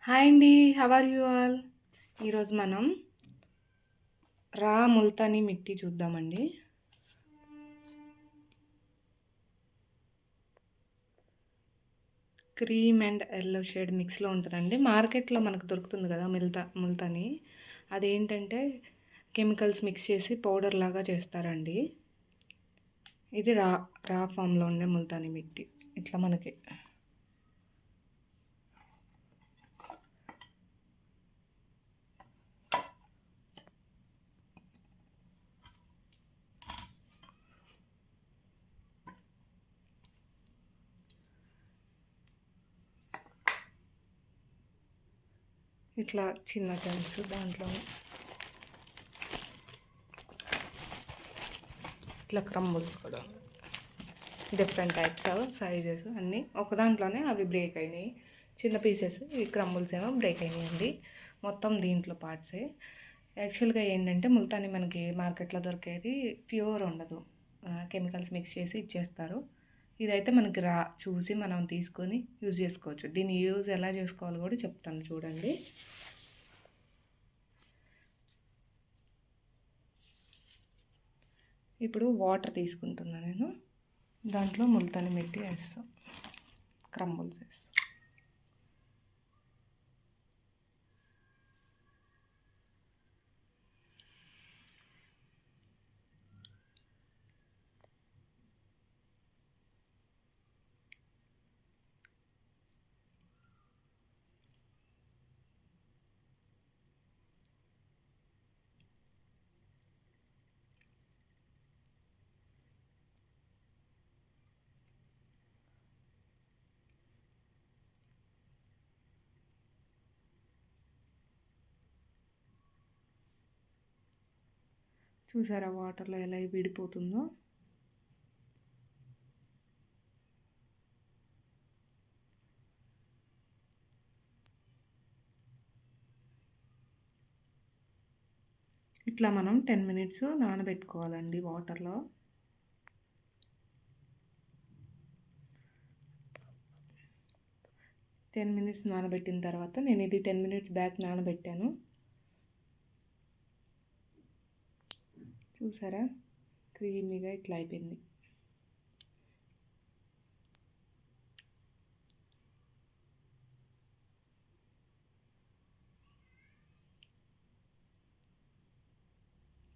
Hi అండి. How are you all? ఈరోజు మనం రా ముల్తానీ మిట్టి చూద్దామండి. క్రీమ్ అండ్ ఎల్లో షేడ్ మిక్స్లో ఉంటుందండి. మార్కెట్లో మనకు దొరుకుతుంది కదా ముల్తానీ. అదేంటంటే కెమికల్స్ మిక్స్ చేసి పౌడర్ లాగా చేస్తారండి. ఇది రా ఫామ్లో ఉండే ముల్తానీ మిట్టి. ఇట్లా మనకి ఇట్లా చిన్న చంక్స్ దాంట్లో ఇట్లా క్రంబుల్స్ కూడా డిఫరెంట్ టైప్స్ సైజెస్ అన్నీ ఒక దాంట్లోనే అవి బ్రేక్ అయినాయి. చిన్న పీసెస్ ఈ క్రంబుల్స్ ఏమో బ్రేక్ అయినాయండి. మొత్తం దీంట్లో పార్ట్సే. యాక్చువల్గా ఏంటంటే ముల్తానీ మనకి మార్కెట్లో దొరికేది ప్యూర్ ఉండదు, కెమికల్స్ మిక్స్ చేసి ఇచ్చేస్తారు. ఇదైతే మనకి చూసి మనం తీసుకొని యూజ్ చేసుకోవచ్చు. దీన్ని యూజ్ ఎలా చేసుకోవాలో కూడా చెప్తాను చూడండి. ఇప్పుడు వాటర్ తీసుకుంటున్నాను నేను. దాంట్లో ముల్తానీ మిట్టి వేస్తాం, క్రంబుల్స్ వేస్తాం. చూసారా వాటర్లో ఎలా విడిపోతుందో. ఇట్లా మనం 10 మినిట్స్ నానబెట్టుకోవాలండి వాటర్లో. టెన్ మినిట్స్ నానబెట్టిన తర్వాత నేను ఇది 10 మినిట్స్ బ్యాక్ నానబెట్టాను. చూసారా క్రీమీగా ఇట్లా అయిపోయింది.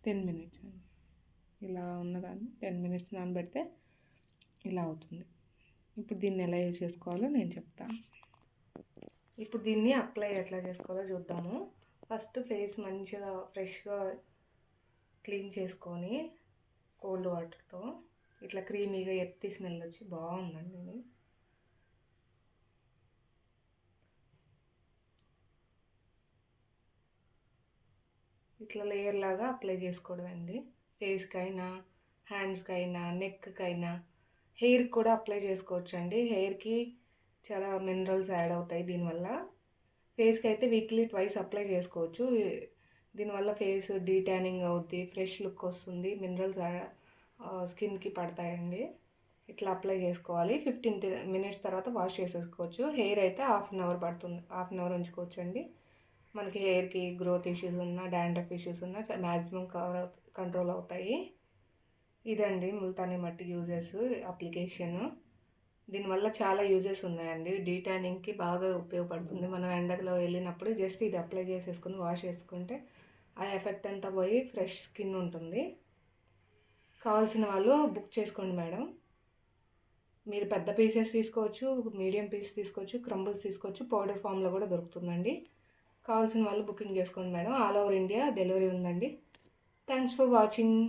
టెన్ మినిట్స్ ఇలా ఉన్నదాన్ని 10 మినిట్స్ నానబెడితే ఇలా అవుతుంది. ఇప్పుడు దీన్ని ఎలా యూజ్ చేసుకోవాలో నేను చెప్తాను. ఇప్పుడు దీన్ని అప్లై ఎట్లా చేసుకోవాలో చూద్దాము. ఫస్ట్ ఫేస్ మంచిగా ఫ్రెష్గా క్లీన్ చేసుకొని కోల్డ్ వాటర్తో ఇట్లా క్రీమీగా ఎత్తి స్మెల్ వచ్చి బాగుందండి ఇది. ఇట్లా లేయర్ లాగా అప్లై చేసుకోవడం అండి. ఫేస్కి అయినా, హ్యాండ్స్కి అయినా, నెక్కి అయినా, హెయిర్కి కూడా అప్లై చేసుకోవచ్చు అండి. హెయిర్కి చాలా మినరల్స్ యాడ్ అవుతాయి దీనివల్ల. ఫేస్కి అయితే వీక్లీ ట్వైస్ అప్లై చేసుకోవచ్చు. దీనివల్ల ఫేస్ డీటానింగ్ అవుద్ది, ఫ్రెష్ లుక్ వస్తుంది, మినరల్స్ స్కిన్కి పడతాయండి. ఇట్లా అప్లై చేసుకోవాలి. 15 మినిట్స్ తర్వాత వాష్ చేసేసుకోవచ్చు. హెయిర్ అయితే హాఫ్ అన్ అవర్ పడుతుంది, హాఫ్ అన్ అవర్ ఉంచుకోవచ్చు అండి. మనకి హెయిర్కి గ్రోత్ ఇష్యూస్ ఉన్నా, డాండ్రఫ్ ఇష్యూస్ ఉన్నా మ్యాక్సిమం కంట్రోల్ అవుతాయి. ఇదండి ముల్తానీ మట్టి యూజెస్ అప్లికేషన్. దీనివల్ల చాలా యూజెస్ ఉన్నాయండి. డీటానింగ్కి బాగా ఉపయోగపడుతుంది. మనం ఎండలో వెళ్ళినప్పుడు జస్ట్ ఇది అప్లై చేసేసుకుని వాష్ చేసుకుంటే ఆ ఎఫెక్ట్ అంతా పోయి ఫ్రెష్ స్కిన్ ఉంటుంది. కావాల్సిన వాళ్ళు బుక్ చేసుకోండి మేడం. మీరు పెద్ద పీసెస్ తీసుకోవచ్చు, మీడియం పీస్ తీసుకోవచ్చు, క్రంబుల్స్ తీసుకోవచ్చు, పౌడర్ ఫామ్లో కూడా దొరుకుతుందండి. కావాల్సిన వాళ్ళు బుకింగ్ చేసుకోండి madam. All over India delivery ఉందండి. Thanks for watching.